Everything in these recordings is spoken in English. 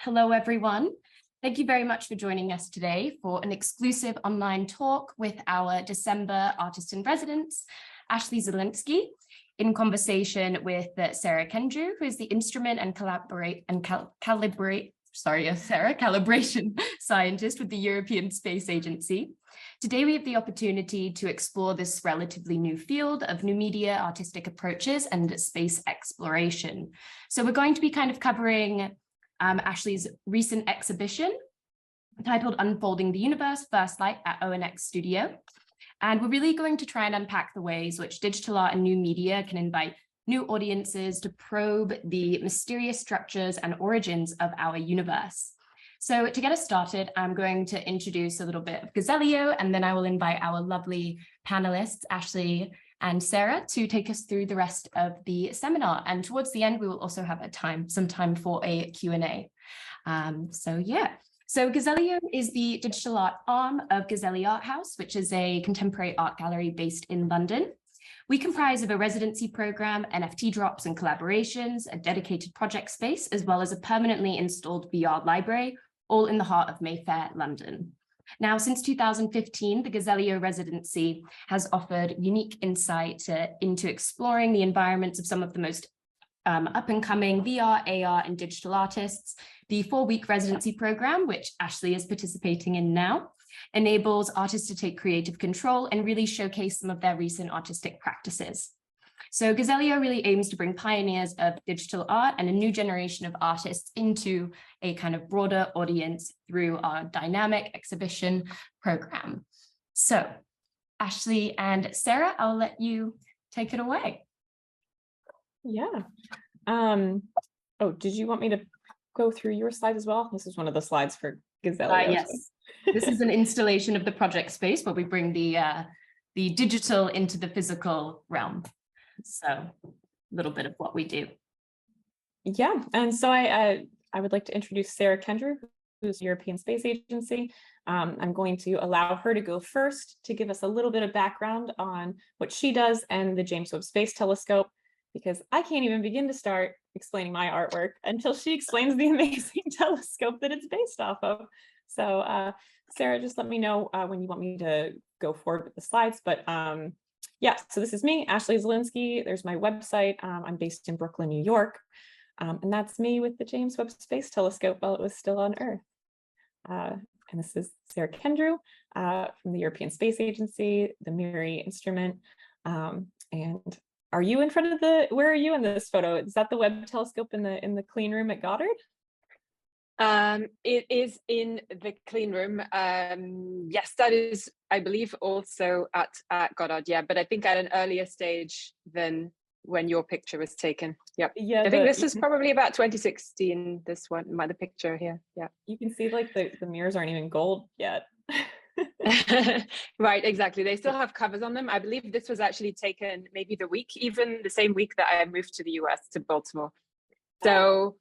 Hello, everyone. Thank you very much for joining us today for an exclusive online talk with our December artist in residence, Ashley Zelinskie, in conversation with Sarah Kendrew, who is the instrument and calibration scientist with the European Space Agency. Today, we have the opportunity to explore this relatively new field of new media, artistic approaches, and space exploration. So we're going to be kind of covering Ashley's recent exhibition titled Unfolding the Universe, First Light at ONX Studio. And we're really going to try and unpack the ways which digital art and new media can invite new audiences to probe the mysterious structures and origins of our universe. So to get us started, I'm going to introduce a little bit of gazelio, and then I will invite our lovely panelists, Ashley and Sarah, to take us through the rest of the seminar. And towards the end, we will also have some time for a Q&A. So gazelio is the digital art arm of Gazelio Art House, which is a contemporary art gallery based in London. We comprise of a residency program, NFT drops and collaborations, a dedicated project space, as well as a permanently installed VR library, all in the heart of Mayfair, London. Now, since 2015, the Gazelio residency has offered unique insight into exploring the environments of some of the most up-and-coming VR, AR, and digital artists. The 4-week residency program, which Ashley is participating in now, enables artists to take creative control and really showcase some of their recent artistic practices. So Gazelio really aims to bring pioneers of digital art and a new generation of artists into a kind of broader audience through our dynamic exhibition program. So Ashley and Sarah, I'll let you take it away. Yeah. Oh, did you want me to go through your slide as well? This is one of the slides for Gazelio. Yes. This is an installation of the project space where we bring the digital into the physical realm. So a little bit of what we do. Yeah, and so I would like to introduce Sarah Kendrew, who's European Space Agency. I'm going to allow her to go first to give us a little bit of background on what she does and the James Webb Space Telescope, because I can't even begin to start explaining my artwork until she explains the amazing telescope that it's based off of. So Sarah, just let me know when you want me to go forward with the slides. But yeah, so this is me, Ashley Zelinskie. There's my website. I'm based in Brooklyn, New York. And that's me with the James Webb Space Telescope while it was still on Earth. And this is Sarah Kendrew from the European Space Agency, the MIRI instrument. And are you in front of where are you in this photo? Is that the Webb Telescope in the clean room at Goddard? It is in the clean room. Yes, that is, I believe, also at Goddard. Yeah, but I think at an earlier stage than when your picture was taken. Yep. Yeah, I think this is probably about 2016. This one, the picture here. Yeah, you can see like the mirrors aren't even gold yet. Right, exactly. They still have covers on them. I believe this was actually taken maybe the same week that I moved to the US, to Baltimore. So,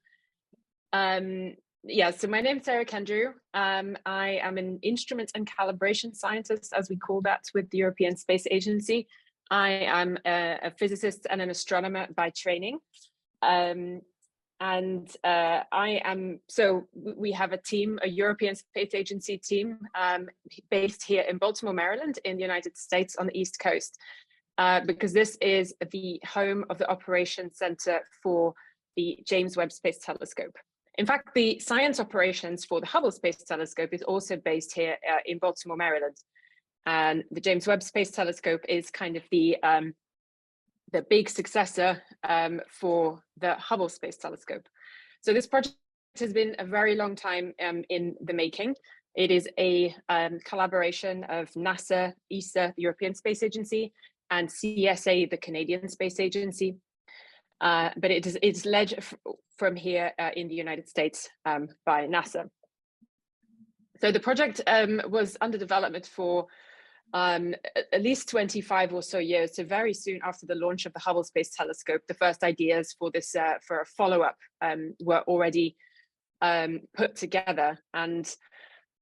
yeah, so my name's Sarah Kendrew. I am an instrument and calibration scientist, as we call that, with the European Space Agency. I am a physicist and an astronomer by training. So we have a team, a European Space Agency team based here in Baltimore, Maryland, in the United States on the East Coast, because this is the home of the operations center for the James Webb Space Telescope. In fact, the science operations for the Hubble Space Telescope is also based here in Baltimore, Maryland. And the James Webb Space Telescope is kind of the big successor for the Hubble Space Telescope. So this project has been a very long time in the making. It is a collaboration of NASA, ESA, the European Space Agency, and CSA, the Canadian Space Agency. But it's led from here in the United States by NASA. So the project was under development for at least 25 or so years. So very soon after the launch of the Hubble Space Telescope, the first ideas for this for a follow-up were already put together. And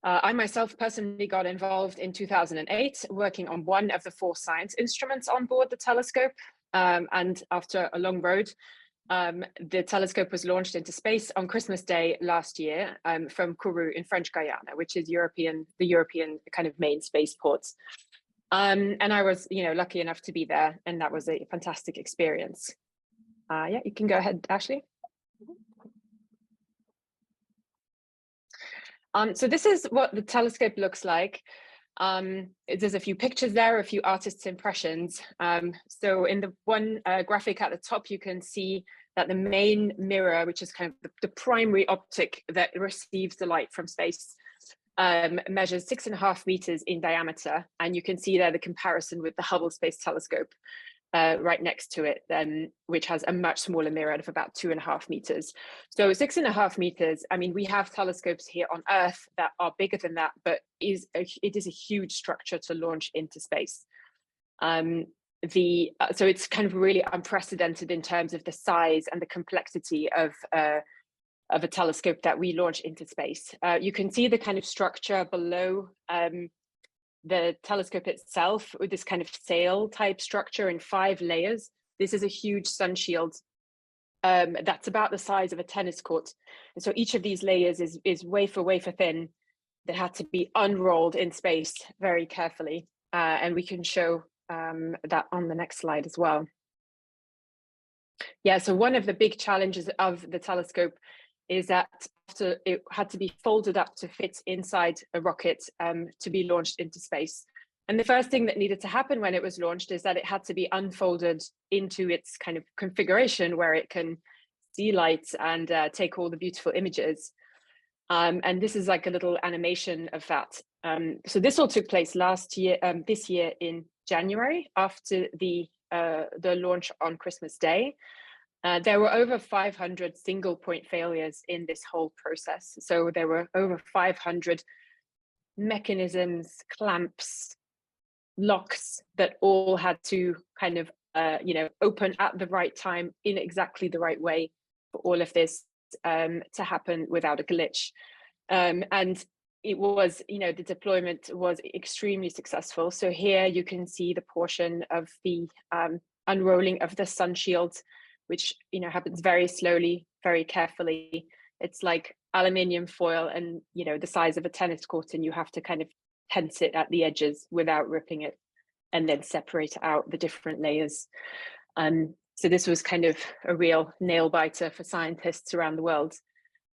I myself personally got involved in 2008, working on one of the 4 science instruments on board the telescope. And after a long road, The telescope was launched into space on Christmas Day last year from Kourou in French Guiana, which is the European kind of main spaceport. And I was, lucky enough to be there, and that was a fantastic experience. Yeah, you can go ahead, Ashley. So this is what the telescope looks like. There's a few pictures there, a few artists' impressions. So in the one graphic at the top, you can see that the main mirror, which is kind of the primary optic that receives the light from space, measures 6.5 meters in diameter. And you can see there the comparison with the Hubble Space Telescope right next to it, which has a much smaller mirror of about 2.5 meters. So 6.5 meters, I mean, we have telescopes here on Earth that are bigger than that, but it is a huge structure to launch into space. So it's kind of really unprecedented in terms of the size and the complexity of a telescope that we launch into space. You can see the kind of structure below the telescope itself with this kind of sail type structure in 5 layers. This is a huge sun shield that's about the size of a tennis court. And so each of these layers is wafer thin that had to be unrolled in space very carefully. And we can show that on the next slide as well. Yeah, so one of the big challenges of the telescope is that it had to be folded up to fit inside a rocket to be launched into space. And the first thing that needed to happen when it was launched is that it had to be unfolded into its kind of configuration where it can see light and take all the beautiful images. And this is like a little animation of that. So this all took place this year in January after the launch on Christmas Day. There were over 500 single point failures in this whole process. So there were over 500 mechanisms, clamps, locks that all had to kind of, open at the right time in exactly the right way for all of this to happen without a glitch. And it was, the deployment was extremely successful. So here you can see the portion of the unrolling of the sun shield, which happens very slowly, very carefully. It's like aluminium foil and the size of a tennis court, and you have to kind of tense it at the edges without ripping it, and then separate out the different layers. So this was kind of a real nail biter for scientists around the world.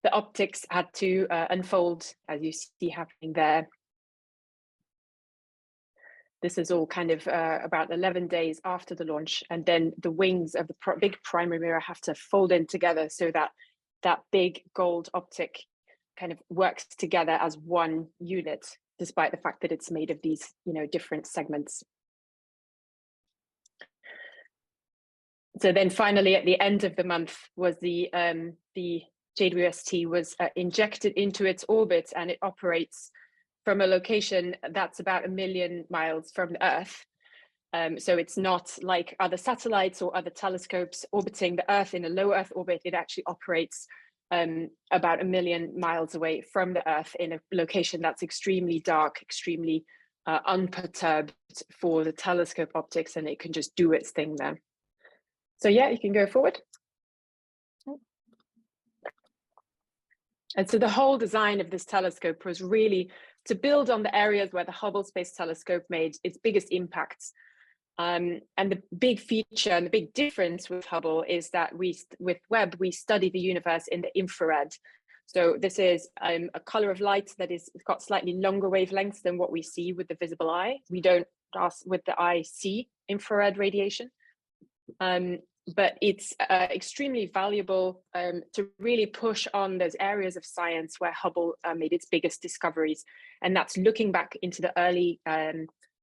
The optics had to unfold, as you see happening there. This is all kind of about 11 days after the launch, and then the wings of the big primary mirror have to fold in together so that that big gold optic kind of works together as one unit, despite the fact that it's made of these, different segments. So then finally, at the end of the month, was the JWST was injected into its orbit, and it operates from a location that's about 1 million miles from the Earth. So it's not like other satellites or other telescopes orbiting the Earth in a low Earth orbit. It actually operates about 1 million miles away from the Earth in a location that's extremely dark, extremely unperturbed for the telescope optics, and it can just do its thing there. So yeah, you can go forward. And so the whole design of this telescope was really to build on the areas where the Hubble Space Telescope made its biggest impacts. And the big feature and the big difference with Hubble is that with Webb, we study the universe in the infrared. So this is a color of light that is got slightly longer wavelengths than what we see with the visible eye. We don't, with the eye, see infrared radiation. But it's extremely valuable to really push on those areas of science where Hubble made its biggest discoveries. And that's looking back into the early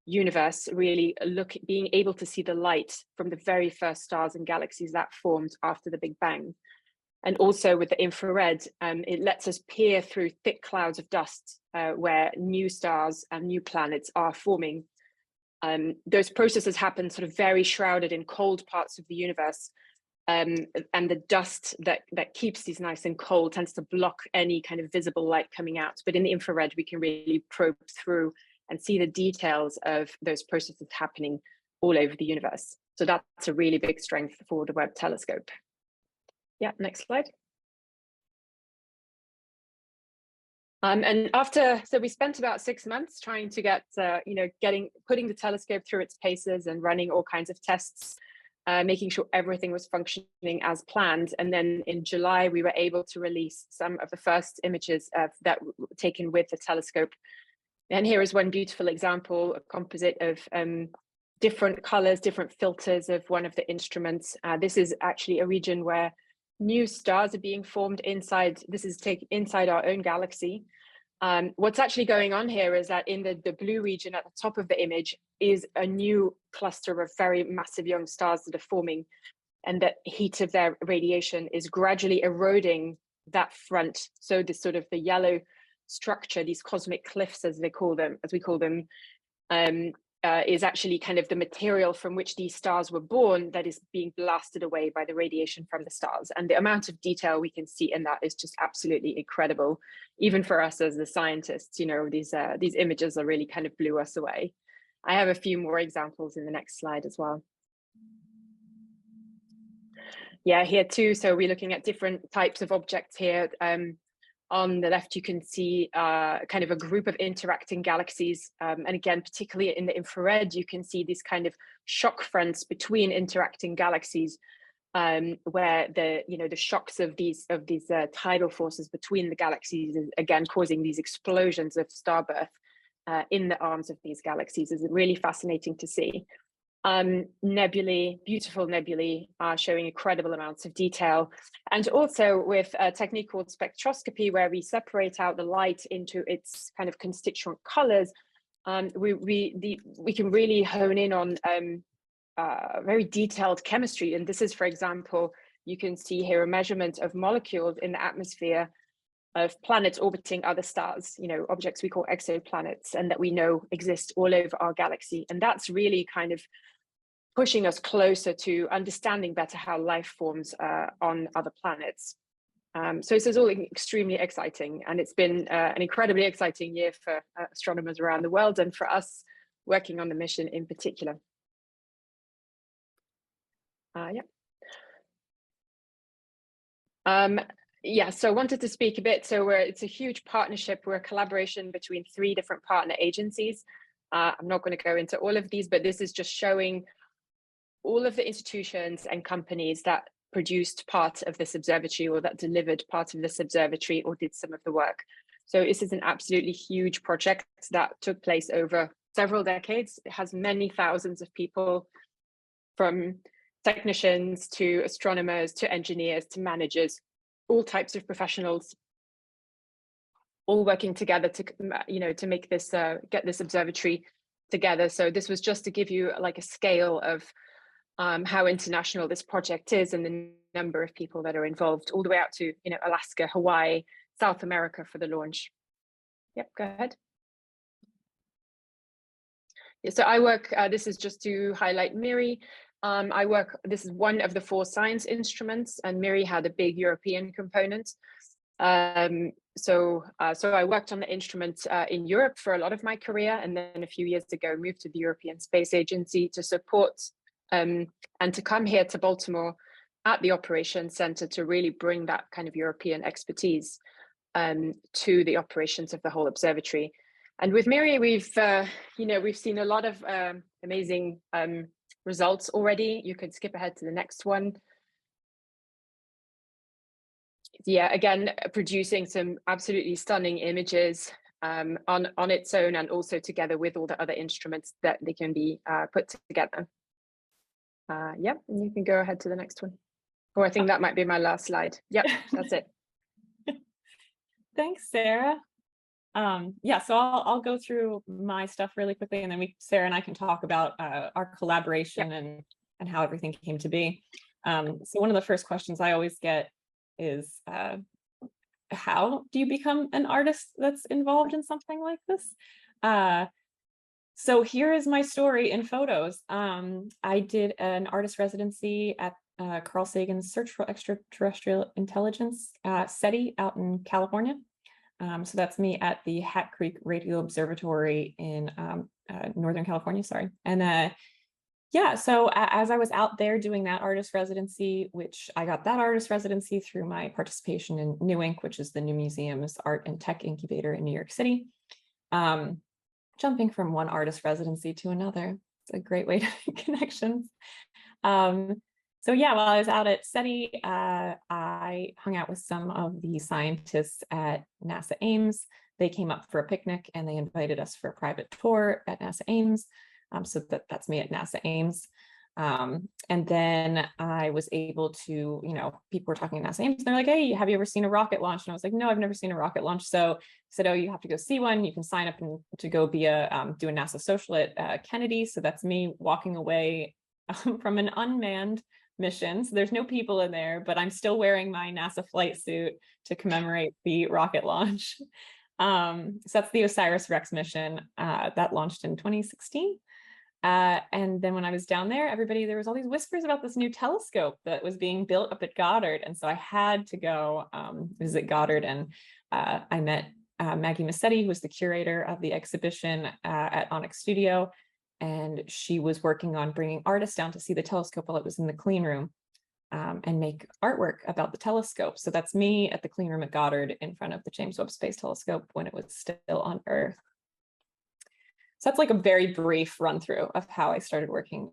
universe, really being able to see the light from the very first stars and galaxies that formed after the Big Bang. And also with the infrared, it lets us peer through thick clouds of dust where new stars and new planets are forming. Those processes happen sort of very shrouded in cold parts of the universe, and the dust that keeps these nice and cold tends to block any kind of visible light coming out. But in the infrared, we can really probe through and see the details of those processes happening all over the universe. So that's a really big strength for the Webb telescope. Yeah, next slide. And so we spent about 6 months trying to get, putting the telescope through its paces and running all kinds of tests, making sure everything was functioning as planned. And then in July, we were able to release some of the first images that were taken with the telescope. And here is one beautiful example, a composite of different colors, different filters of one of the instruments. This is actually a region where new stars are being formed inside. This is inside our own galaxy. What's actually going on here is that in the blue region at the top of the image is a new cluster of very massive young stars that are forming, and the heat of their radiation is gradually eroding that front. So this sort of the yellow structure, these cosmic cliffs, as we call them, is actually kind of the material from which these stars were born that is being blasted away by the radiation from the stars. And the amount of detail we can see in that is just absolutely incredible. Even for us as the scientists, these images are really kind of blew us away. I have a few more examples in the next slide as well. Yeah, here too. So we're looking at different types of objects here. On the left, you can see kind of a group of interacting galaxies. And again, particularly in the infrared, you can see these kind of shock fronts between interacting galaxies, where the shocks of these tidal forces between the galaxies is again causing these explosions of starbirth in the arms of these galaxies. Is really fascinating to see. Nebulae, beautiful nebulae, showing incredible amounts of detail. And also with a technique called spectroscopy, where we separate out the light into its kind of constituent colors, we can really hone in on very detailed chemistry. And this is, for example, you can see here a measurement of molecules in the atmosphere of planets orbiting other stars, objects we call exoplanets, and that we know exist all over our galaxy. And that's really kind of pushing us closer to understanding better how life forms on other planets. So this is all extremely exciting, and it's been an incredibly exciting year for astronomers around the world, and for us working on the mission in particular. So I wanted to speak a bit. So it's a huge partnership. We're a collaboration between 3 different partner agencies. I'm not going to go into all of these, but this is just showing all of the institutions and companies that produced part of this observatory, or that delivered part of this observatory, or did some of the work. So this is an absolutely huge project that took place over several decades. It has many thousands of people, from technicians to astronomers to engineers to managers, all types of professionals, all working together to make this get this observatory together. So this was just to give you like a scale of how international this project is, and the number of people that are involved, all the way out to Alaska, Hawaii, South America for the launch. Yep, go ahead. Yeah, so I work, this is just to highlight MIRI. This is one of the 4 science instruments, and MIRI had a big European component. So I worked on the instrument in Europe for a lot of my career, and then a few years ago moved to the European Space Agency to support and to come here to Baltimore at the Operations Center to really bring that kind of European expertise to the operations of the whole observatory. And with MIRI, we've seen a lot of amazing results already. You could skip ahead to the next one. Yeah, again, producing some absolutely stunning images on its own, and also together with all the other instruments that they can be put together. Yep, and you can go ahead to the next one. Oh, I think that might be my last slide. Yep, that's it. Thanks, Sarah. Yeah, so I'll go through my stuff really quickly, and then Sarah and I can talk about our collaboration and how everything came to be. So one of the first questions I always get is, how do you become an artist that's involved in something like this? So here is my story in photos. I did an artist residency at Carl Sagan's Search for Extraterrestrial Intelligence, SETI, out in California. So that's me at the Hat Creek Radio Observatory in Northern California, sorry. And Yeah, so as I was out there doing that artist residency, which I got that artist residency through my participation in New Inc., which is the New Museum's art and tech incubator in New York City. Jumping from one artist residency to another, it's a great way to make connections. So yeah, while I was out at SETI, I hung out with some of the scientists at NASA Ames. They came up for a picnic and they invited us for a private tour at NASA Ames. So that's me at NASA Ames. And then I was able to, people were talking at NASA Ames, and they're like, hey, have you ever seen a rocket launch? And I was like, no, I've never seen a rocket launch. So I said, oh, you have to go see one. You can sign up to go be do a NASA social at Kennedy. So that's me walking away from an unmanned mission. So there's no people in there, but I'm still wearing my NASA flight suit to commemorate the rocket launch. So that's the OSIRIS-REx mission that launched in 2016. And then when I was down there, there was all these whispers about this new telescope that was being built up at Goddard. And so I had to go visit Goddard, and I met Maggie Massetti, who was the curator of the exhibition at ONX Studio. And she was working on bringing artists down to see the telescope while it was in the clean room and make artwork about the telescope. So that's me at the clean room at Goddard in front of the James Webb Space Telescope when it was still on Earth. So that's like a very brief run through of how I started working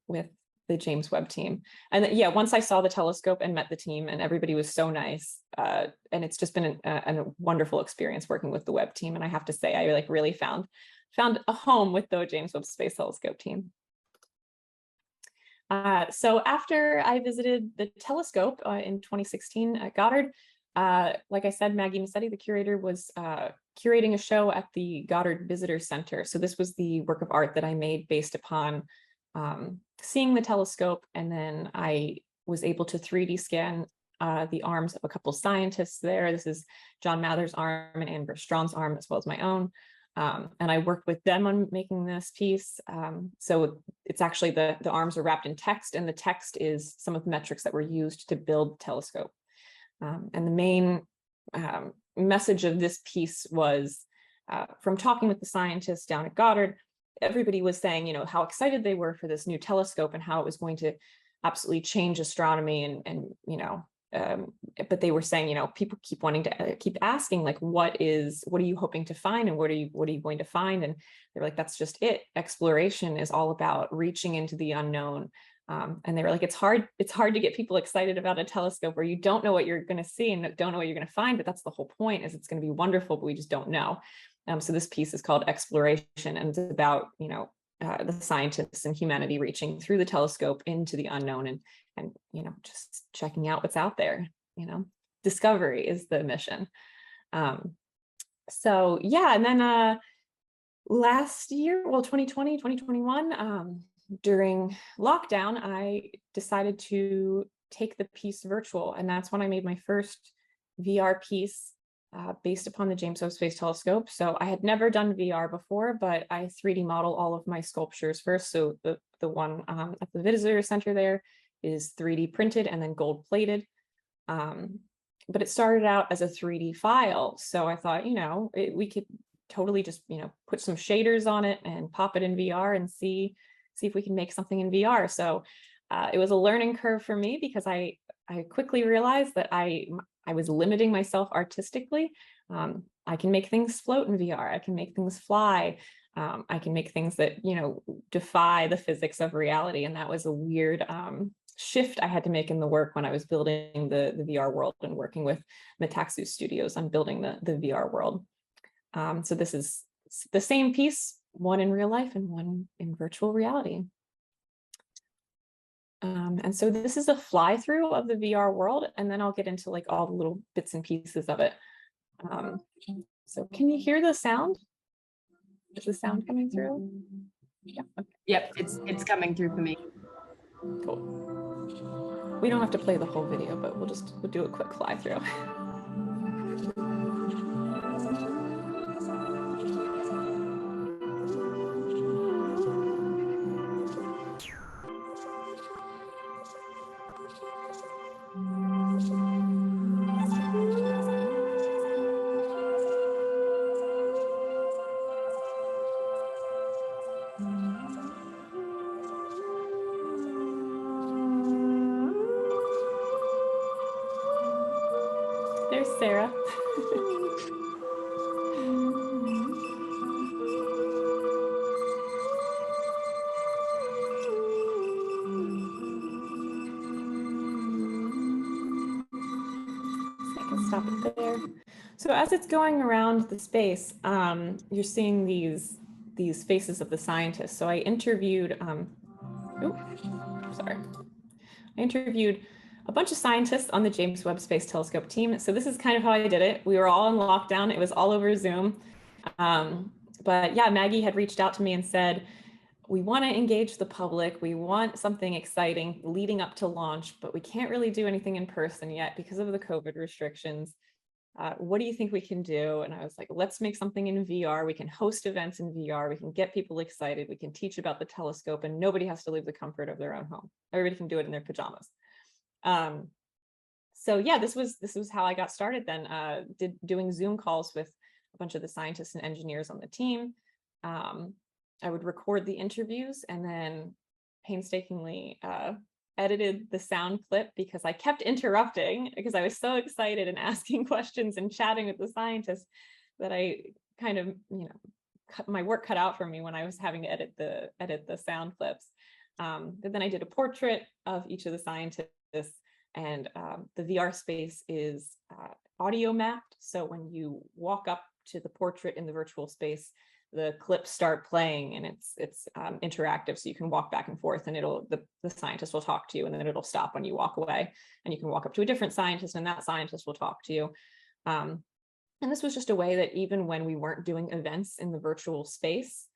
with the James Webb team. And yeah, once I saw the telescope and met the team, and everybody was so nice. And it's just been a wonderful experience working with the Webb team. And I have to say, I really found a home with the James Webb Space Telescope team. So after I visited the telescope in 2016 at Goddard, like I said, Maggie Massetti, the curator, was curating a show at the Goddard Visitor Center. So this was the work of art that I made based upon seeing the telescope. And then I was able to 3D scan the arms of a couple scientists there. This is John Mather's arm and Anne Berstrand's arm, as well as my own. And I worked with them on making this piece. So it's actually the arms are wrapped in text, and the text is some of the metrics that were used to build the telescope. And the main message of this piece was from talking with the scientists down at Goddard, everybody was saying, how excited they were for this new telescope and how it was going to absolutely change astronomy. But they were saying, people keep wanting to keep asking, like, what are you hoping to find, and what are you going to find? And they're like, that's just it. Exploration is all about reaching into the unknown. And they were like, it's hard to get people excited about a telescope where you don't know what you're going to see and don't know what you're going to find, but that's the whole point, is it's going to be wonderful, but we just don't know. So this piece is called Exploration, and it's about, the scientists and humanity reaching through the telescope into the unknown and just checking out what's out there. Discovery is the mission. So yeah, and then last year, 2020, 2021, during lockdown, I decided to take the piece virtual, and that's when I made my first VR piece based upon the James Webb Space Telescope. So I had never done VR before, but I 3D model all of my sculptures first. So the one at the visitor center there is 3D printed and then gold plated. But it started out as a 3D file. So I thought, we could totally just, put some shaders on it and pop it in VR and see if we can make something in VR. So it was a learning curve for me, because I quickly realized that I was limiting myself artistically. I can make things float in VR. I can make things fly. I can make things that, defy the physics of reality. And that was a weird shift I had to make in the work when I was building the VR world and working with Metaxu Studios on building the VR world. So this is the same piece, one in real life and one in virtual reality. And so this is a fly through of the VR world, and then I'll get into like all the little bits and pieces of it. So can you hear the sound? Is the sound coming through? Yeah. Okay. Yep, it's coming through for me. Cool. We don't have to play the whole video, but we'll do a quick fly through. Sarah. I can stop it there. So as it's going around the space, you're seeing these faces of the scientists. So I interviewed, I interviewed a bunch of scientists on the James Webb Space Telescope team. So this is kind of how I did it. We were all in lockdown. It was all over Zoom. But yeah, Maggie had reached out to me and said, we want to engage the public. We want something exciting leading up to launch, but we can't really do anything in person yet because of the COVID restrictions. What do you think we can do? And I was like, let's make something in VR. We can host events in VR. We can get people excited. We can teach about the telescope and nobody has to leave the comfort of their own home. Everybody can do it in their pajamas. So yeah, this was how I got started then, doing Zoom calls with a bunch of the scientists and engineers on the team. I would record the interviews and then painstakingly edited the sound clip because I kept interrupting because I was so excited and asking questions and chatting with the scientists that I kind of, my work cut out for me when I was having to edit the sound clips. But then I did a portrait of each of the scientists, and the VR space is audio mapped. So when you walk up to the portrait in the virtual space, the clips start playing and it's interactive, so you can walk back and forth and the scientist will talk to you and then it'll stop when you walk away and you can walk up to a different scientist and that scientist will talk to you. And this was just a way that even when we weren't doing events in the virtual space,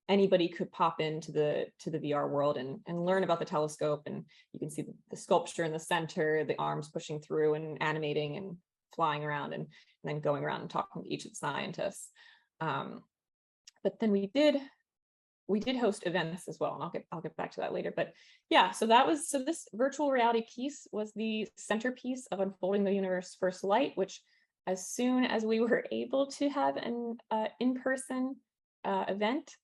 anybody could pop into the VR world and learn about the telescope. And you can see the sculpture in the center, the arms pushing through and animating and flying around and then going around and talking to each of the scientists. But then we did host events as well, and I'll get back to that later. But yeah, so this virtual reality piece was the centerpiece of Unfolding the Universe First Light, which as soon as we were able to have an in-person event,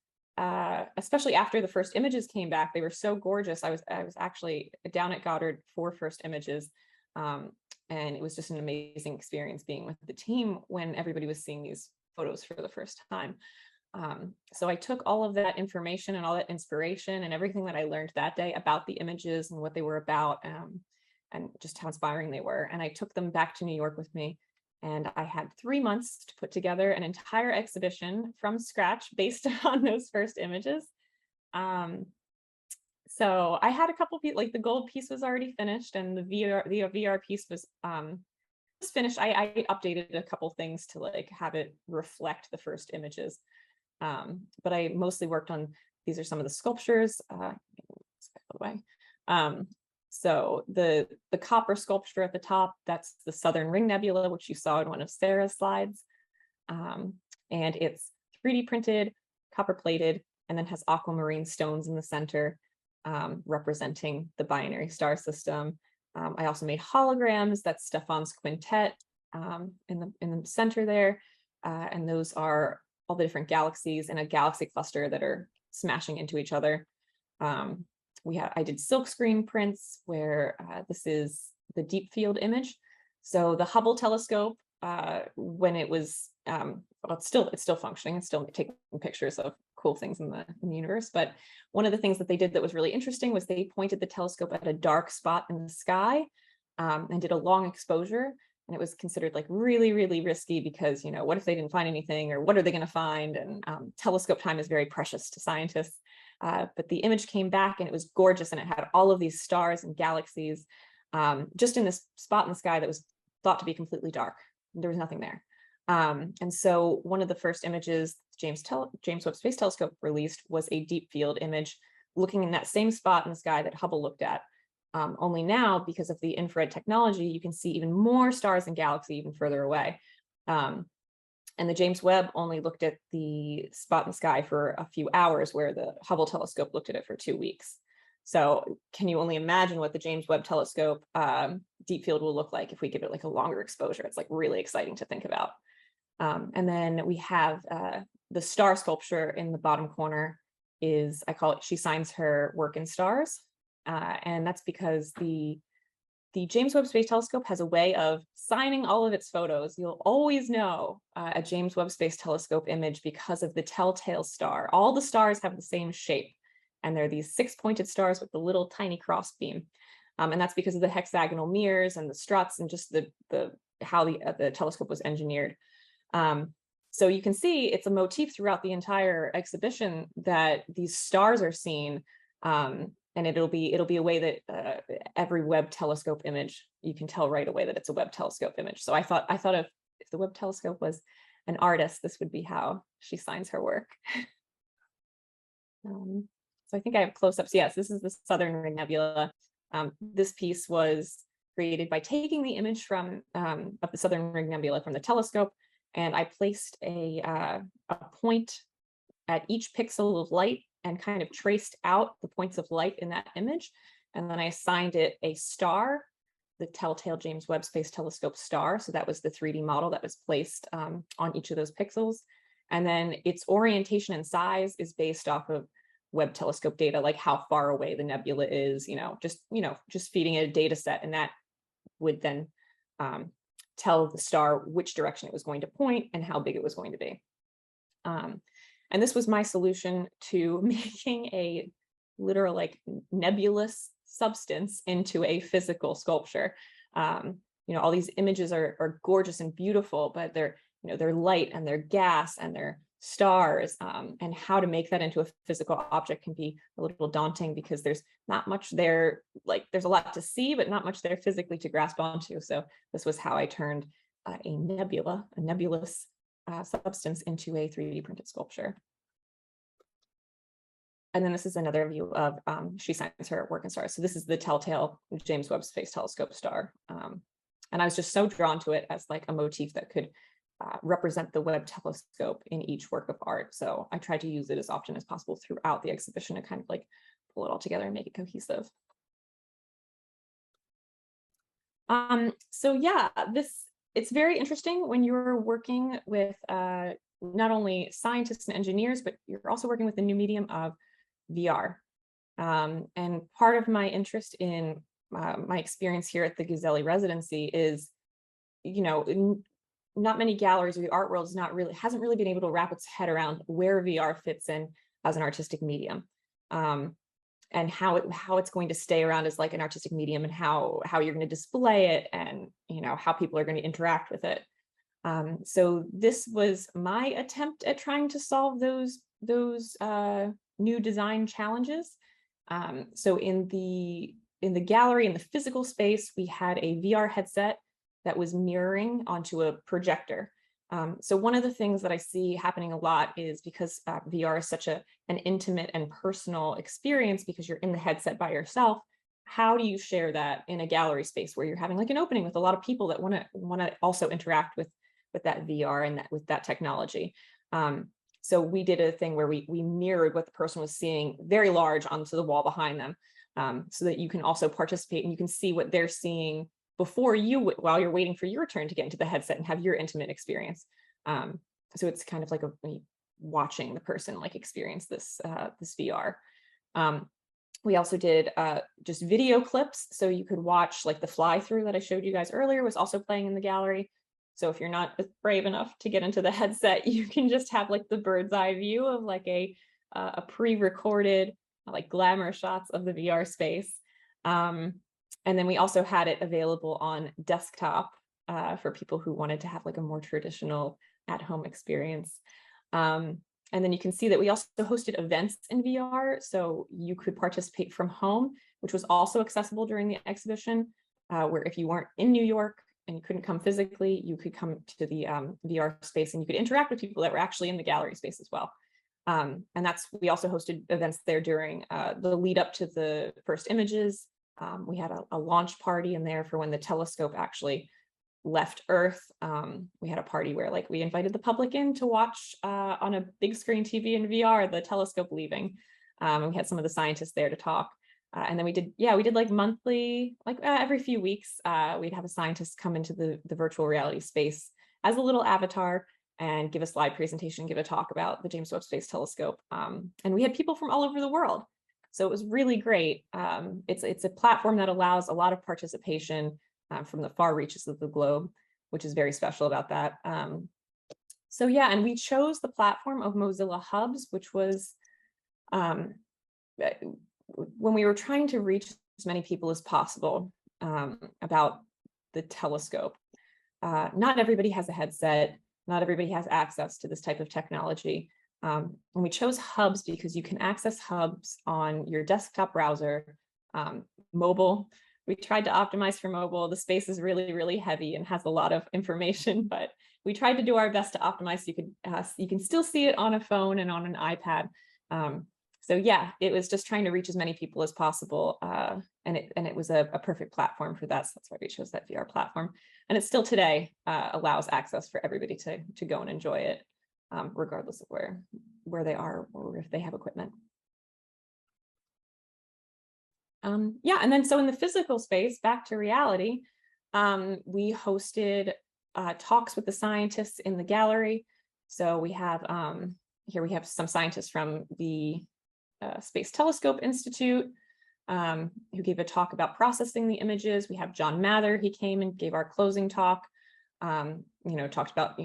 especially after the first images came back, they were so gorgeous. I was actually down at Goddard for first images. And it was just an amazing experience being with the team when everybody was seeing these photos for the first time. So I took all of that information and all that inspiration and everything that I learned that day about the images and what they were about, and just how inspiring they were. And I took them back to New York with me. And I had 3 months to put together an entire exhibition from scratch based on those first images. So I had a couple pieces, like the gold piece was already finished and the VR piece was finished. I updated a couple things to like have it reflect the first images, but I mostly worked on, these are some of the sculptures. So the copper sculpture at the top, that's the Southern Ring Nebula, which you saw in one of Sarah's slides, and it's 3D printed, copper plated, and then has aquamarine stones in the center, representing the binary star system. I also made holograms. That's Stefan's quintet in the center there. And those are all the different galaxies in a galaxy cluster that are smashing into each other. I did silkscreen prints where this is the deep field image. So the Hubble telescope, when it was, well, it's still functioning, it's still taking pictures of cool things in the universe. But one of the things that they did that was really interesting was they pointed the telescope at a dark spot in the sky, and did a long exposure. And it was considered like really, really risky because, what if they didn't find anything, or what are they going to find? And telescope time is very precious to scientists. But the image came back and it was gorgeous, and it had all of these stars and galaxies just in this spot in the sky that was thought to be completely dark. There was nothing there. And so one of the first images James Webb Space Telescope released was a deep field image looking in that same spot in the sky that Hubble looked at. Only now, because of the infrared technology, you can see even more stars and galaxy even further away. And the James Webb only looked at the spot in the sky for a few hours, where the Hubble telescope looked at it for 2 weeks. So can you only imagine what the James Webb telescope deep field will look like if we give it like a longer exposure? It's like really exciting to think about. And then we have the star sculpture in the bottom corner is, I call it, she signs her work in stars. And that's because the the James Webb Space Telescope has a way of signing all of its photos. You'll always know a James Webb Space Telescope image because of the telltale star. All the stars have the same shape, and they're these 6-pointed stars with the little tiny crossbeam. And that's because of the hexagonal mirrors and the struts and just how the telescope was engineered. So you can see it's a motif throughout the entire exhibition that these stars are seen. And it'll be a way that every Webb telescope image, you can tell right away that it's a Webb telescope image. So I thought if the Webb telescope was an artist, this would be how she signs her work. So I think I have close-ups. Yes, this is the Southern Ring Nebula. This piece was created by taking the image from of the Southern Ring Nebula from the telescope, and I placed a point at each pixel of light and kind of traced out the points of light in that image. And then I assigned it a star, the telltale James Webb Space Telescope star. So that was the 3D model that was placed on each of those pixels. And then its orientation and size is based off of Webb telescope data, like how far away the nebula is, just feeding it a data set. And that would then tell the star which direction it was going to point and how big it was going to be. And this was my solution to making a literal nebulous substance into a physical sculpture. All these images are gorgeous and beautiful, but they're light and they're gas and they're stars. And how to make that into a physical object can be a little daunting because there's not much there. There's a lot to see, but not much there physically to grasp onto. So this was how I turned a nebulous substance into a 3D printed sculpture. And then this is another view of she signs her work in stars. So this is the telltale James Webb Space Telescope star. And I was just so drawn to it as a motif that could represent the Webb telescope in each work of art. So I tried to use it as often as possible throughout the exhibition to kind of pull it all together and make it cohesive. So yeah, it's very interesting when you're working with not only scientists and engineers, but you're also working with the new medium of VR. And part of my interest in my experience here at the Gazelio residency is, not many galleries, or the art world hasn't really been able to wrap its head around where VR fits in as an artistic medium. And how it's going to stay around as an artistic medium, and how you're going to display it, and how people are going to interact with it. So this was my attempt at trying to solve those new design challenges. So in the gallery, in the physical space, we had a VR headset that was mirroring onto a projector. So one of the things that I see happening a lot is because VR is such an intimate and personal experience, because you're in the headset by yourself, how do you share that in a gallery space where you're having an opening with a lot of people that want to also interact with that VR and with that technology? So we did a thing where we mirrored what the person was seeing very large onto the wall behind them, so that you can also participate and you can see what they're seeing while you're waiting for your turn to get into the headset and have your intimate experience. So it's kind of like watching the person experience this VR. We also did just video clips, so you could watch the fly through that I showed you guys earlier was also playing in the gallery. So if you're not brave enough to get into the headset, you can just have the bird's eye view of a pre-recorded glamour shots of the VR space. And then we also had it available on desktop for people who wanted to have a more traditional at-home experience. And then you can see that we also hosted events in VR, so you could participate from home, which was also accessible during the exhibition, where if you weren't in New York and you couldn't come physically, you could come to the VR space and you could interact with people that were actually in the gallery space as well. And we also hosted events there during the lead up to the first images. We had a launch party in there for when the telescope actually left Earth. We had a party where we invited the public in to watch on a big screen TV in VR the telescope leaving. And we had some of the scientists there to talk. And then we did monthly, every few weeks, we'd have a scientist come into the virtual reality space as a little avatar and give a slide presentation, give a talk about the James Webb Space Telescope. And we had people from all over the world. So it was really great. It's a platform that allows a lot of participation from the far reaches of the globe, which is very special about that. So yeah, and we chose the platform of Mozilla Hubs, which was when we were trying to reach as many people as possible about the telescope. Not everybody has a headset, not everybody has access to this type of technology. And we chose Hubs because you can access Hubs on your desktop browser, mobile. We tried to optimize for mobile. The space is really, really heavy and has a lot of information, but we tried to do our best to optimize so you can still see it on a phone and on an iPad. So yeah, it was just trying to reach as many people as possible, and it was a perfect platform for that. So that's why we chose that VR platform, and it still today allows access for everybody to go and enjoy it, regardless of where they are or if they have equipment. Yeah, and then so in the physical space, back to reality, we hosted talks with the scientists in the gallery. So we have here we have some scientists from the Space Telescope Institute who gave a talk about processing the images. We have John Mather, he came and gave our closing talk, talked about,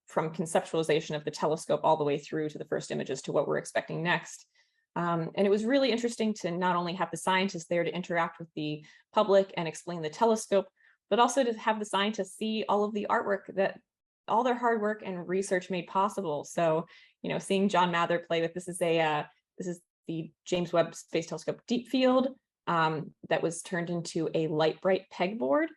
from conceptualization of the telescope all the way through to the first images to what we're expecting next. And it was really interesting to not only have the scientists there to interact with the public and explain the telescope, but also to have the scientists see all of the artwork that all their hard work and research made possible. So, seeing John Mather play with this is the James Webb Space Telescope Deep Field that was turned into a light bright pegboard.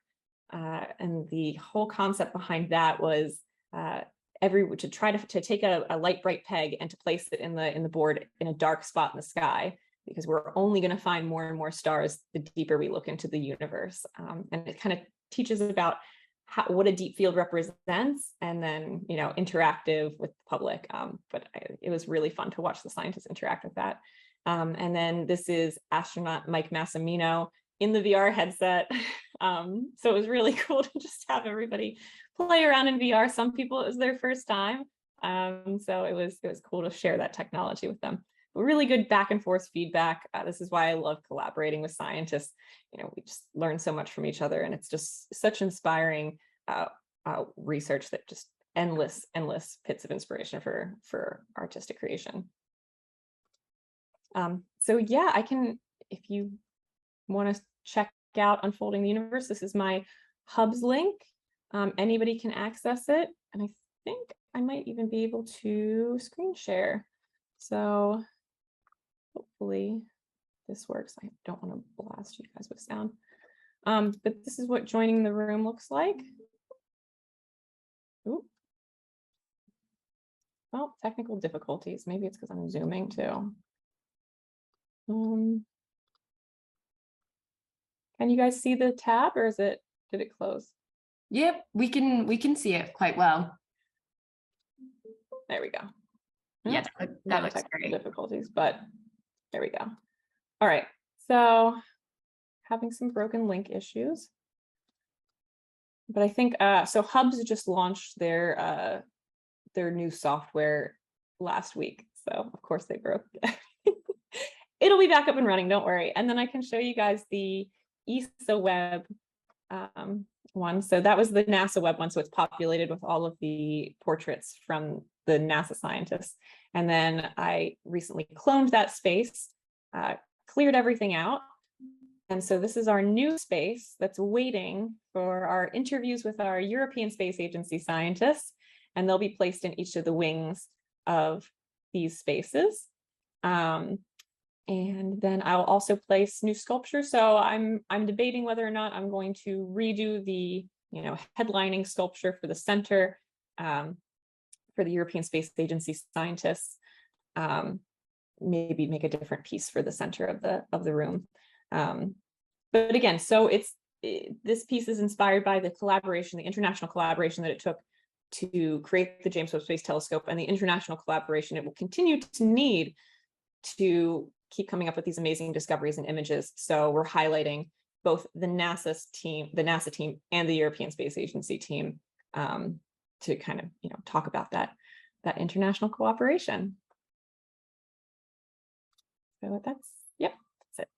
And the whole concept behind that was to try to take a light bright peg and to place it in the board in a dark spot in the sky, because we're only going to find more and more stars the deeper we look into the universe. And it kind of teaches about what a deep field represents, and then interactive with the public. But it was really fun to watch the scientists interact with that. And then this is astronaut Mike Massimino in the VR headset. So it was really cool to just have everybody play around in VR. Some people, it was their first time. So it was cool to share that technology with them. Really good back and forth feedback. This is why I love collaborating with scientists. We just learn so much from each other, and it's just such inspiring research that just endless pits of inspiration for artistic creation. So yeah, I can, if you want to check out Unfolding the Universe, this is my Hubs link. Anybody can access it, and I think I might even be able to screen share. So hopefully this works. I don't want to blast you guys with sound. But this is what joining the room looks like. Ooh. Well, technical difficulties. Maybe it's because I'm zooming too. Can you guys see the tab, or did it close? Yep, we can see it quite well. There we go. Yeah, that looks great. Difficulties, but there we go. All right, so having some broken link issues, but I think so. Hubs just launched their new software last week, so of course they broke. It'll be back up and running, don't worry. And then I can show you guys the ESA Web one. So that was the NASA Web one, so it's populated with all of the portraits from the NASA scientists. And then I recently cloned that space, cleared everything out. And so this is our new space that's waiting for our interviews with our European Space Agency scientists, and they'll be placed in each of the wings of these spaces. And then I'll also place new sculpture. So I'm debating whether or not I'm going to redo the headlining sculpture for the center for the European Space Agency scientists. Maybe make a different piece for the center of the room. But again, so this piece is inspired by the collaboration, the international collaboration that it took to create the James Webb Space Telescope, and the international collaboration it will continue to need to keep coming up with these amazing discoveries and images. So we're highlighting both the NASA team and the European Space Agency team to kind of talk about that international cooperation. So that's Yep, that's it.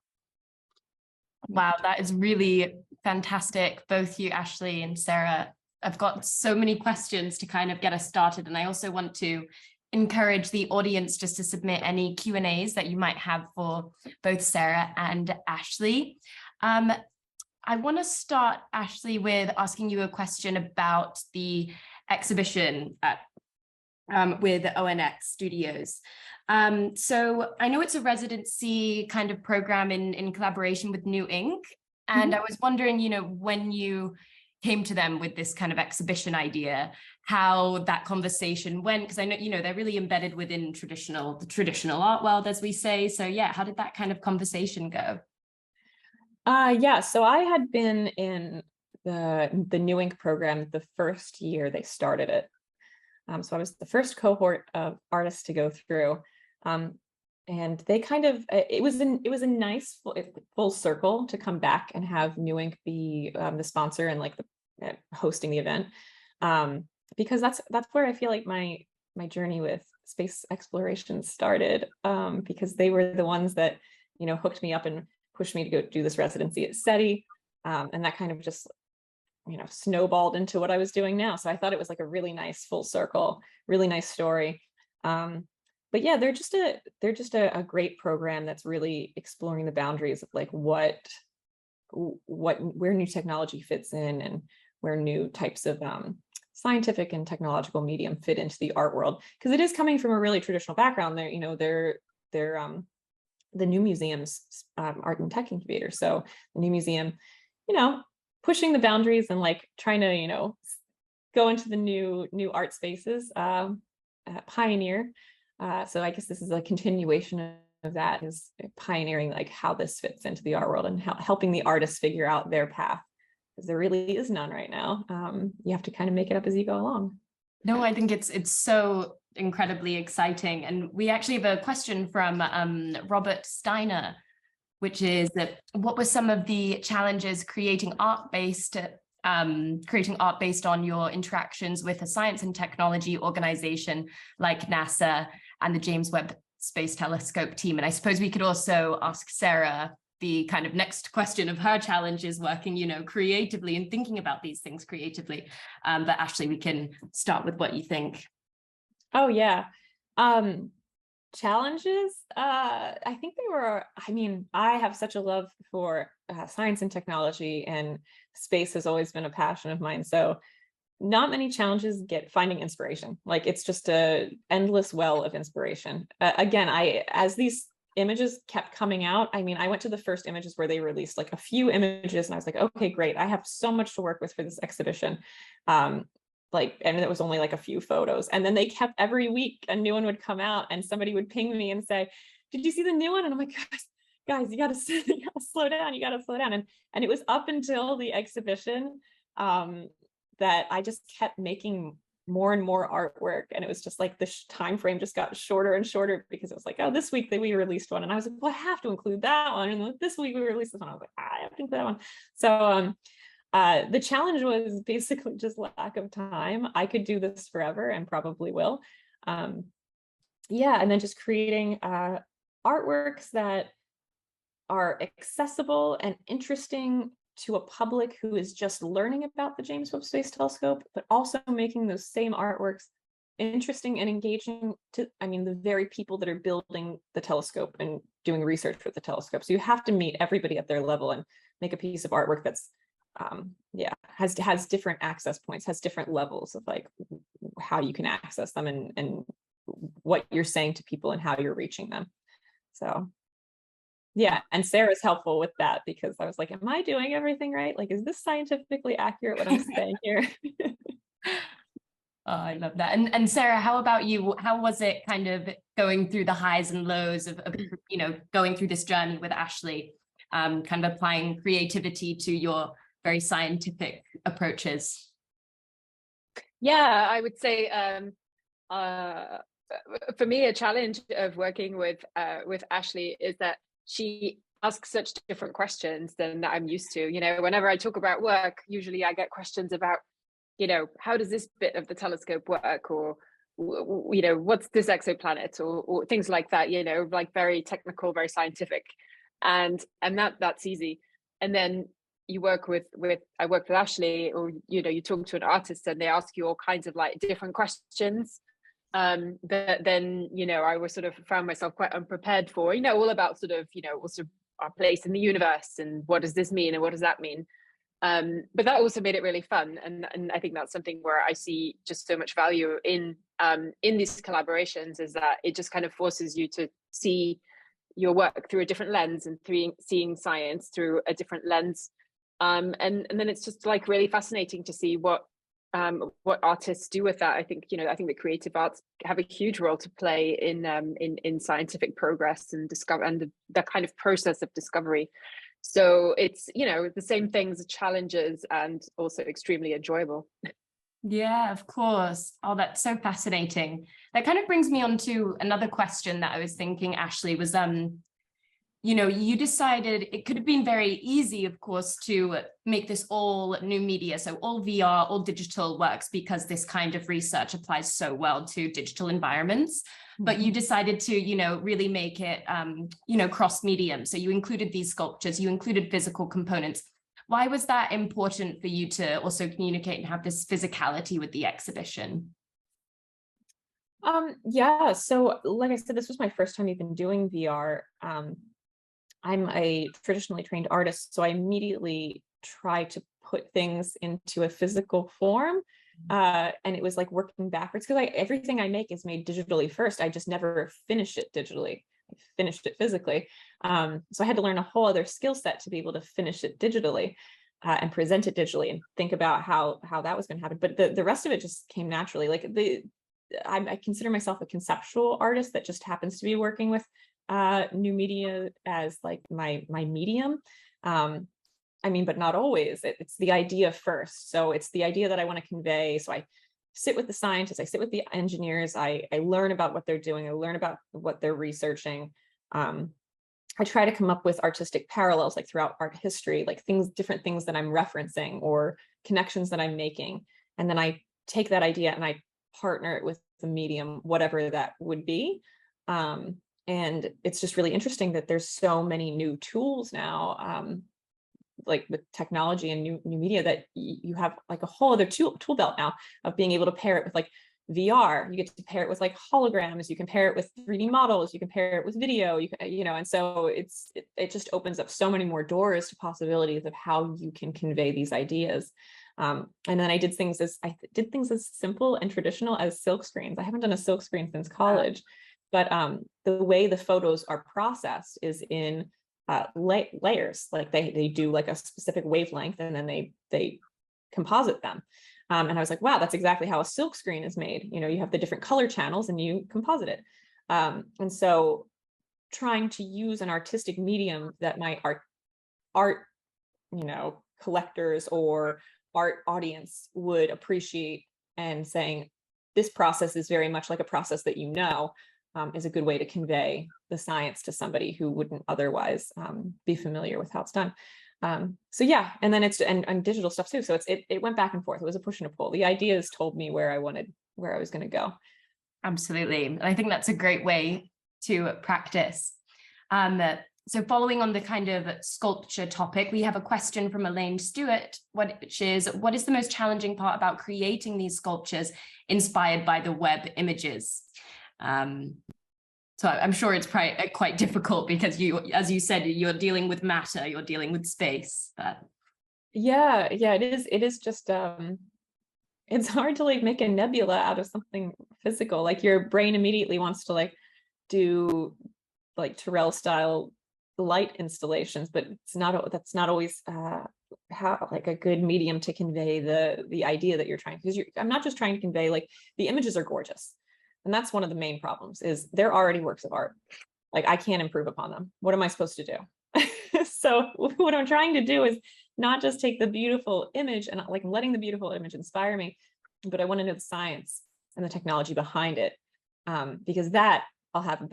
Wow, that is really fantastic. Both you, Ashley and Sarah. I've got so many questions to kind of get us started. And I also want to encourage the audience just to submit any Q&As that you might have for both Sarah and Ashley. I want to start, Ashley, with asking you a question about the exhibition with ONX Studios. So I know it's a residency kind of program in collaboration with New Inc. And I was wondering, when you came to them with this kind of exhibition idea, how that conversation went, because I know, they're really embedded within the traditional art world, as we say. So yeah, how did that kind of conversation go? Yeah, so I had been in the New Inc. program the first year they started it. So I was the first cohort of artists to go through. And they kind of, it was a nice full circle to come back and have New Inc. be the sponsor and like the hosting the event. Because that's where I feel like my journey with space exploration started, because they were the ones that, hooked me up and pushed me to go do this residency at SETI. And that kind of just, snowballed into what I was doing now. So I thought it was like a really nice full circle, really nice story. But yeah, they're just a great program that's really exploring the boundaries of like where new technology fits in and where new types of scientific and technological medium fit into the art world. Because it is coming from a really traditional background. They're the new museum's art and tech incubator. So the new museum, pushing the boundaries and like trying to, go into the new art spaces, pioneer. So I guess this is a continuation of that, is pioneering like how this fits into the art world and helping the artists figure out their path, because there really is none right now. You have to kind of make it up as you go along. No, I think it's so incredibly exciting. And we actually have a question from Robert Steiner, which is that what were some of the challenges creating art based on your interactions with a science and technology organization like NASA and the James Webb Space Telescope team? And I suppose we could also ask Sarah the kind of next question of her challenges working, creatively and thinking about these things creatively. But Ashley, we can start with what you think. Oh yeah. Challenges, I think I have such a love for science and technology, and space has always been a passion of mine. So not many challenges finding inspiration. Like it's just a endless well of inspiration. Again, as these images kept coming out, I went to the first images where they released like a few images and I was like, okay, great. I have so much to work with for this exhibition. And it was only like a few photos. And then they kept, every week a new one would come out and somebody would ping me and say, did you see the new one? And I'm like, guys, you gotta slow down. You gotta slow down. And it was up until the exhibition that I just kept making more and more artwork. And it was just like the time frame just got shorter and shorter, because it was like, oh, this week that we released one. And I was like, well, I have to include that one. And this week we released this one. I was like, I have to include that one. So the challenge was basically just lack of time. I could do this forever and probably will. And then just creating artworks that are accessible and interesting to a public who is just learning about the James Webb Space Telescope, but also making those same artworks interesting and engaging to, the very people that are building the telescope and doing research with the telescope. So you have to meet everybody at their level and make a piece of artwork that's has different access points, has different levels of like how you can access them and what you're saying to people and how you're reaching them. So yeah, and Sarah's helpful with that, because I was like, am I doing everything right? Like, is this scientifically accurate what I'm saying here? Oh, I love that. And Sarah, how about you? How was it kind of going through the highs and lows of going through this journey with Ashley, kind of applying creativity to your very scientific approaches? Yeah, I would say for me, a challenge of working with Ashley is that she asks such different questions than I'm used to. Whenever I talk about work, usually I get questions about, how does this bit of the telescope work, or what's this exoplanet, or things like that, like very technical, very scientific. and that's easy. And then you work with I work with Ashley, or you talk to an artist and they ask you all kinds of like different questions that then I was sort of found myself quite unprepared for, all about sort of also our place in the universe and what does this mean and what does that mean. But that also made it really fun, and I think that's something where I see just so much value in these collaborations, is that it just kind of forces you to see your work through a different lens and seeing science through a different lens. And then it's just like really fascinating to see what artists do with that. I think the creative arts have a huge role to play in scientific progress and the kind of process of discovery. So it's the same things, challenges, and also extremely enjoyable. Yeah, of course. Oh, that's so fascinating. That kind of brings me on to another question that I was thinking, Ashley, was you decided it could have been very easy, of course, to make this all new media. So all VR, all digital works, because this kind of research applies so well to digital environments. But you decided to, really make it, cross medium. So you included these sculptures, you included physical components. Why was that important for you to also communicate and have this physicality with the exhibition? Yeah, so like I said, this was my first time even doing VR. I'm a traditionally trained artist, so I immediately try to put things into a physical form. And it was like working backwards, because everything I make is made digitally first. I just never finish it digitally. I finished it physically. So I had to learn a whole other skill set to be able to finish it digitally and present it digitally and think about how that was going to happen. But the rest of it just came naturally. Like I consider myself a conceptual artist that just happens to be working with new media as like my medium. But not always. It's the idea first. So it's the idea that I want to convey. So I sit with the scientists, I sit with the engineers, I learn about what they're doing, I learn about what they're researching. I try to come up with artistic parallels, like throughout art history, like different things that I'm referencing or connections that I'm making. And then I take that idea and I partner it with the medium, whatever that would be. And it's just really interesting that there's so many new tools now, like with technology and new media, that you have like a whole other tool belt now of being able to pair it with like VR. You get to pair it with like holograms, you can pair it with 3D models, you can pair it with video, and so it just opens up so many more doors to possibilities of how you can convey these ideas. And then I did things as simple and traditional as silk screens. I haven't done a silk screen since college. But the way the photos are processed is in layers. Like they do like a specific wavelength, and then they composite them. And I was like, wow, that's exactly how a silk screen is made. You have the different color channels and you composite it. And so trying to use an artistic medium that my art collectors or art audience would appreciate, and saying this process is very much like a process that is a good way to convey the science to somebody who wouldn't otherwise be familiar with how it's done. So yeah, and then it's and digital stuff too. So it went back and forth. It was a push and a pull. The ideas told me where I was going to go. Absolutely. And I think that's a great way to practice. So following on the kind of sculpture topic, we have a question from Elaine Stewart, which is, what is the most challenging part about creating these sculptures inspired by the Webb images? So I'm sure it's quite difficult, because as you said, you're dealing with matter, you're dealing with space. But yeah, it is just it's hard to like make a nebula out of something physical. Like your brain immediately wants to like do like Terrell style light installations, but that's not always how like a good medium to convey the idea that you're trying, because I'm not just trying to convey, like the images are gorgeous. And that's one of the main problems, is they're already works of art. Like I can't improve upon them. What am I supposed to do? So what I'm trying to do is not just take the beautiful image and like letting the beautiful image inspire me, but I want to know the science and the technology behind it, because that I'll have a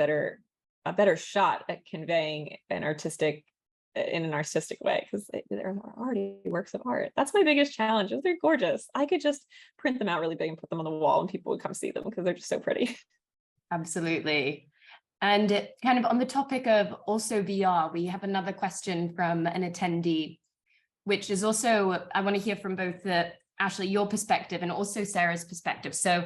better shot at conveying in an artistic way, because they're already works of art. That's my biggest challenge, is they're gorgeous. I could just print them out really big and put them on the wall and people would come see them because they're just so pretty. absolutely. And kind of on the topic of also VR, we have another question from an attendee, which is also, I want to hear from both Ashley, your perspective, and also Sarah's perspective. So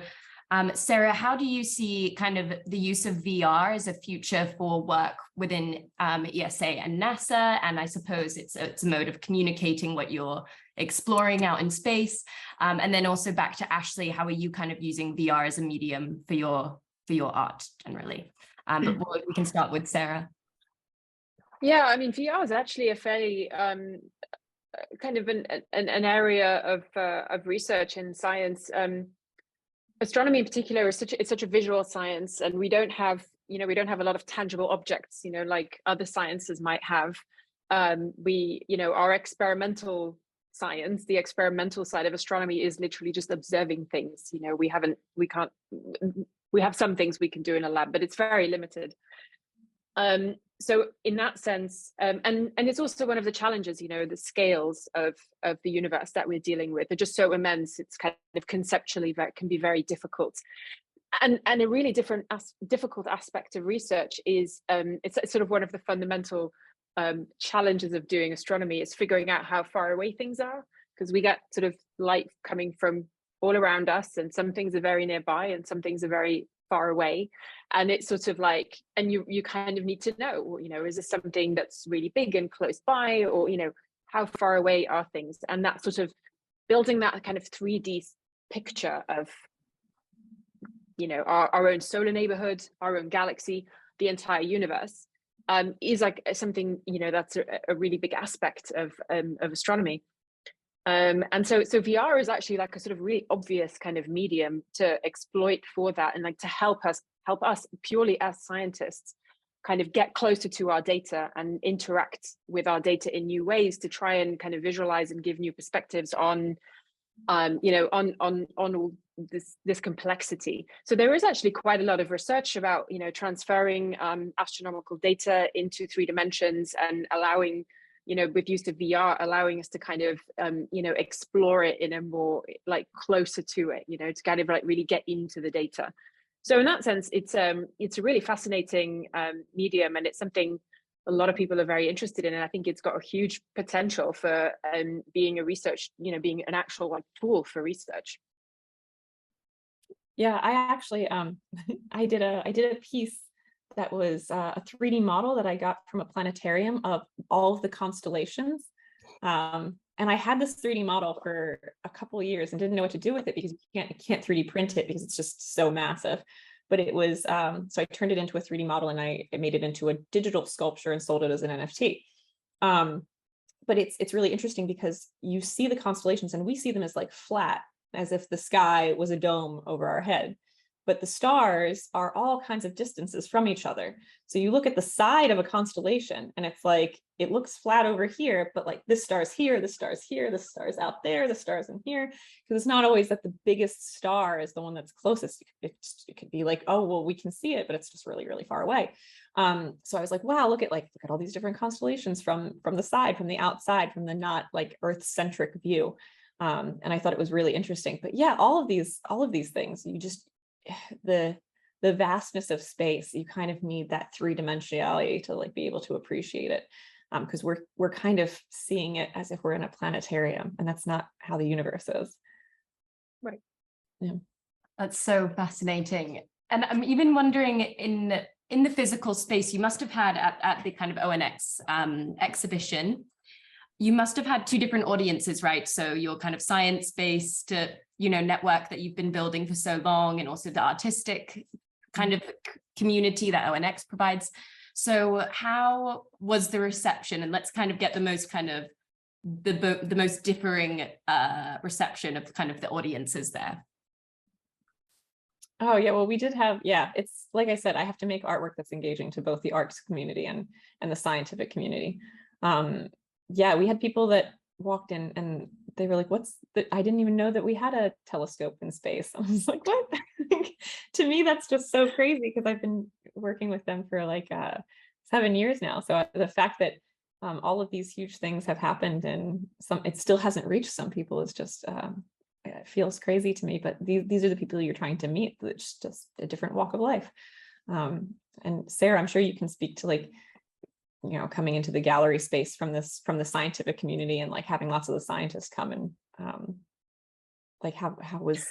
Sarah, how do you see kind of the use of VR as a future for work within ESA and NASA? And I suppose it's a mode of communicating what you're exploring out in space. And then also back to Ashley, how are you kind of using VR as a medium for your art generally? But we can start with Sarah. Yeah, I mean, VR is actually a fairly kind of an area of research in science. Astronomy in particular is such a visual science, and we don't have a lot of tangible objects, like other sciences might have. Our experimental science, the experimental side of astronomy, is literally just observing things. We have some things we can do in a lab, but it's very limited. So in that sense, and it's also one of the challenges, the scales of the universe that we're dealing with are just so immense. It's kind of conceptually that can be very difficult. And a really difficult aspect of research is it's sort of one of the fundamental challenges of doing astronomy is figuring out how far away things are, because we get sort of light coming from all around us, and some things are very nearby and some things are very far away. And it's sort of like, and you kind of need to know, is this something that's really big and close by, or how far away are things? And that sort of building that kind of 3D picture of our own solar neighborhood, our own galaxy, the entire universe, is like something that's a really big aspect of astronomy. And so VR is actually like a sort of really obvious kind of medium to exploit for that, and like to help us purely as scientists kind of get closer to our data and interact with our data in new ways, to try and kind of visualize and give new perspectives on all this complexity. So there is actually quite a lot of research about transferring astronomical data into 3 dimensions, and allowing with use of VR, allowing us to kind of explore it in a more like closer to it, to kind of like really get into the data. So in that sense, it's a really fascinating medium, and it's something a lot of people are very interested in, and I think it's got a huge potential for being a research, being an actual like tool for research. Yeah, I actually I did a piece that was a 3D model that I got from a planetarium of all of the constellations. And I had this 3D model for a couple of years and didn't know what to do with it, because you can't 3D print it because it's just so massive. But it was, so I turned it into a 3D model, and I made it into a digital sculpture and sold it as an NFT. But it's really interesting because you see the constellations, and we see them as like flat, as if the sky was a dome over our head. But the stars are all kinds of distances from each other. So you look at the side of a constellation, and it's like, it looks flat over here, but like this star's here, this star's here, this star's out there, the star's in here. Because it's not always that the biggest star is the one that's closest. It could be like, oh, well, we can see it, but it's just really, really far away. So I was like, wow, look at all these different constellations from the side, from the outside, from the not like Earth-centric view. And I thought it was really interesting. But yeah, all of these things, the vastness of space, you kind of need that 3-dimensionality to like be able to appreciate it, because we're kind of seeing it as if we're in a planetarium, and that's not how the universe is. Right. Yeah, that's so fascinating. And I'm even wondering, in the physical space, you must have had at the kind of ONX exhibition, you must have had 2 different audiences, right? So your kind of science-based network that you've been building for so long, and also the artistic kind of community that ONX provides. So how was the reception? And let's kind of get the most kind of the most differing reception of kind of the audiences there. Oh yeah, well, we did have, it's like I said, I have to make artwork that's engaging to both the arts community and the scientific community. Yeah, we had people that walked in and they were like, I didn't even know that we had a telescope in space. I was like, what? To me, that's just so crazy, because I've been working with them for like 7 years now. So the fact that all of these huge things have happened and it still hasn't reached some people is just, it feels crazy to me. But these are the people you're trying to meet. It's just a different walk of life. And Sarah, I'm sure you can speak to like, you know, coming into the gallery space from the scientific community and like having lots of the scientists come and like how was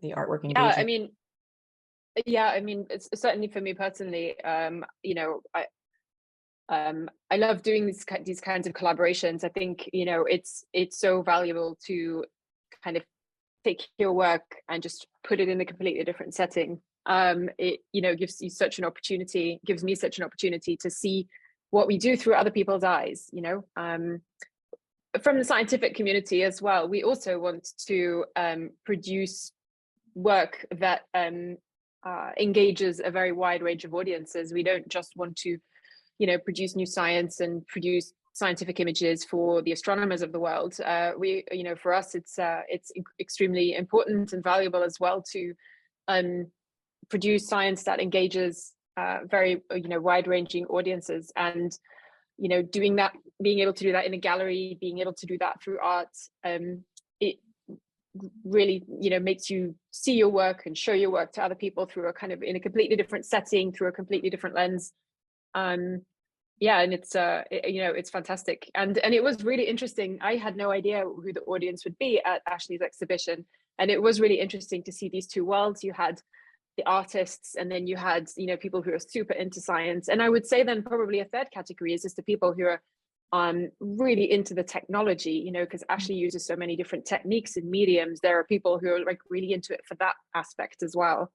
the artwork engaging? It's certainly for me personally, you know, I love doing these kinds of collaborations. I think, you know, it's so valuable to kind of take your work and just put it in a completely different setting. It, you know, gives me such an opportunity to see what we do through other people's eyes, you know. From the scientific community as well, we also want to produce work that engages a very wide range of audiences. We don't just want to, you know, produce new science and produce scientific images for the astronomers of the world. We, you know, for us, it's extremely important and valuable as well to produce science that engages very, you know, wide-ranging audiences. And, you know, doing that, being able to do that in a gallery, being able to do that through art, it really, you know, makes you see your work and show your work to other people through a kind of in a completely different setting, through a completely different lens. Yeah, and it's you know, it's fantastic, and it was really interesting. I had no idea who the audience would be at Ashley's exhibition, and it was really interesting to see these two worlds. You had the artists, and then you had, you know, people who are super into science, and I would say then probably a third category is just the people who are really into the technology, you know, because Ashley uses so many different techniques and mediums. There are people who are like really into it for that aspect as well.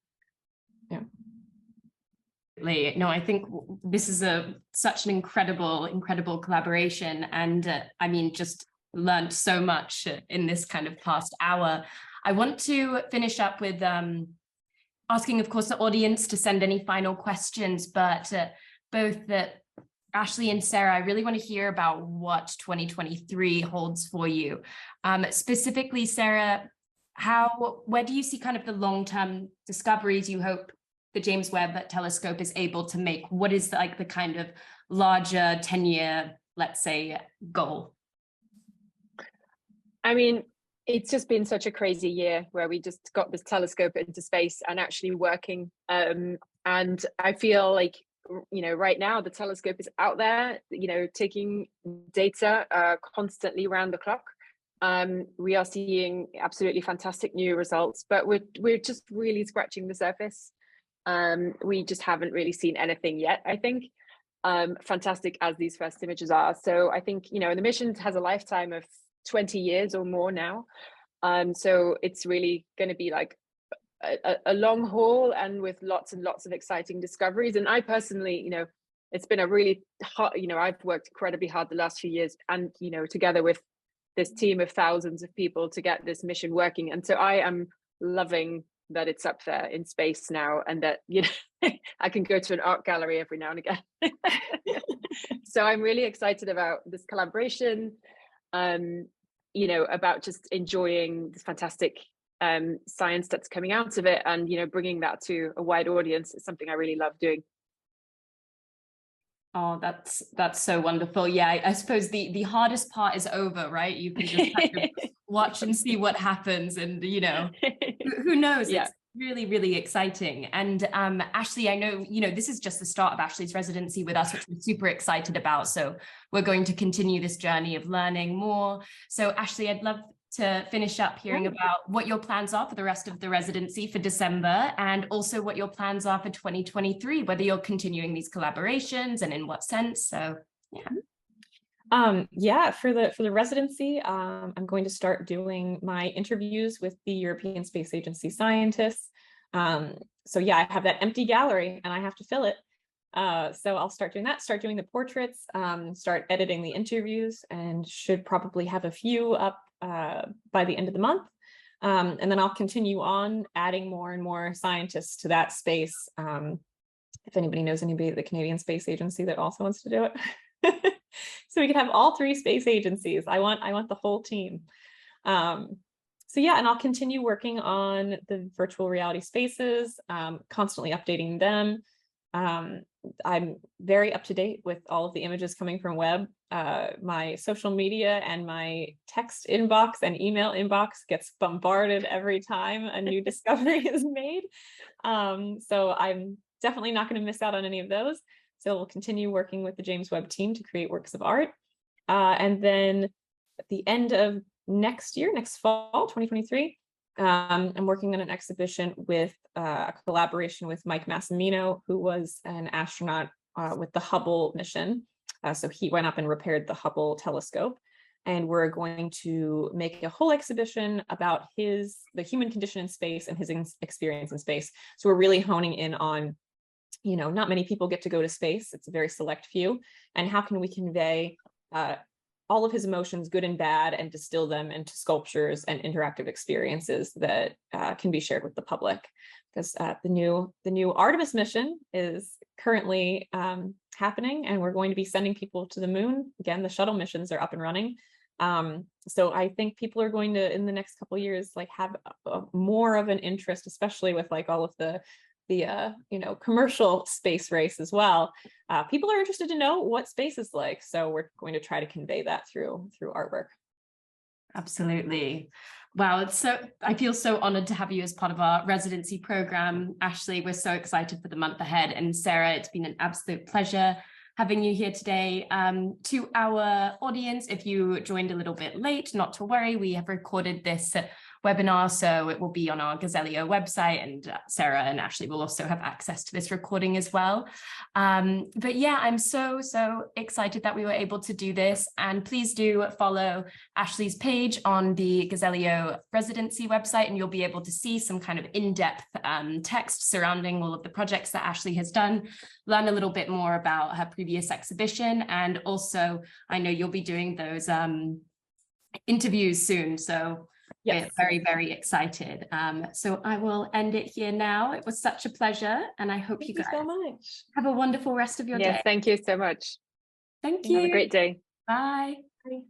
Yeah. No, I think this is such an incredible collaboration, and I mean, just learned so much in this kind of past hour. I want to finish up with asking, of course, the audience to send any final questions, but both Ashley and Sarah, I really want to hear about what 2023 holds for you. Specifically, Sarah, where do you see kind of the long-term discoveries you hope the James Webb Telescope is able to make? What is like the kind of larger 10-year, let's say, goal? I mean, it's just been such a crazy year where we just got this telescope into space and actually working. And I feel like, you know, right now the telescope is out there, you know, taking data constantly around the clock. We are seeing absolutely fantastic new results, but we're just really scratching the surface. We just haven't really seen anything yet, I think, fantastic as these first images are. So I think, you know, the mission has a lifetime of 20 years or more now. So it's really going to be like a long haul, and with lots and lots of exciting discoveries. And I personally, you know, it's been a really hard, you know, I've worked incredibly hard the last few years, and, you know, together with this team of thousands of people to get this mission working. And so I am loving that it's up there in space now, and that, you know, I can go to an art gallery every now and again. So I'm really excited about this collaboration, you know, about just enjoying this fantastic science that's coming out of it, and, you know, bringing that to a wide audience is something I really love doing. Oh, that's so wonderful. Yeah, I suppose the hardest part is over, right? You can just kind of watch and see what happens, and, you know, who knows? Yeah. It's really exciting. And Ashley, I know, you know, this is just the start of Ashley's residency with us, which we're super excited about. So we're going to continue this journey of learning more. So Ashley, I'd love to finish up hearing about what your plans are for the rest of the residency for December, and also what your plans are for 2023, whether you're continuing these collaborations and in what sense. So yeah, for the residency, I'm going to start doing my interviews with the European Space Agency scientists. So yeah, I have that empty gallery and I have to fill it. So I'll start doing that, start doing the portraits, start editing the interviews, and should probably have a few up by the end of the month. And then I'll continue on adding more and more scientists to that space. If anybody knows anybody at the Canadian Space Agency that also wants to do it. So we can have all three space agencies. I want the whole team. So yeah, and I'll continue working on the virtual reality spaces, constantly updating them. I'm very up to date with all of the images coming from Webb. My social media and my text inbox and email inbox gets bombarded every time a new discovery is made. So I'm definitely not going to miss out on any of those. So we'll continue working with the James Webb team to create works of art. And then at the end of next fall, 2023, I'm working on an exhibition with a collaboration with Mike Massimino, who was an astronaut with the Hubble mission. So he went up and repaired the Hubble telescope. And we're going to make a whole exhibition about the human condition in space and his experience in space. So we're really honing in on, you know, not many people get to go to space. It's a very select few. And how can we convey all of his emotions, good and bad, and distill them into sculptures and interactive experiences that can be shared with the public? Because the new Artemis mission is currently happening, and we're going to be sending people to the moon. Again, the shuttle missions are up and running. So I think people are going to, in the next couple of years, like have more of an interest, especially with like all of the you know, commercial space race as well. People are interested to know what space is like. So we're going to try to convey that through artwork. Absolutely. Wow, I feel so honored to have you as part of our residency program. Ashley, we're so excited for the month ahead. And Sarah, it's been an absolute pleasure having you here today. To our audience, if you joined a little bit late, not to worry, we have recorded this webinar, so it will be on our Gazelio website, and Sarah and Ashley will also have access to this recording as well. But yeah, I'm so excited that we were able to do this, and please do follow Ashley's page on the Gazelio residency website, and you'll be able to see some kind of in-depth text surrounding all of the projects that Ashley has done, learn a little bit more about her previous exhibition, and also I know you'll be doing those interviews soon, so yes, we're very, very excited. So I will end it here now. It was such a pleasure, and I hope you guys so much. Have a wonderful rest of your day. Yes, thank you so much. Thank you. Have a great day. Bye. Bye.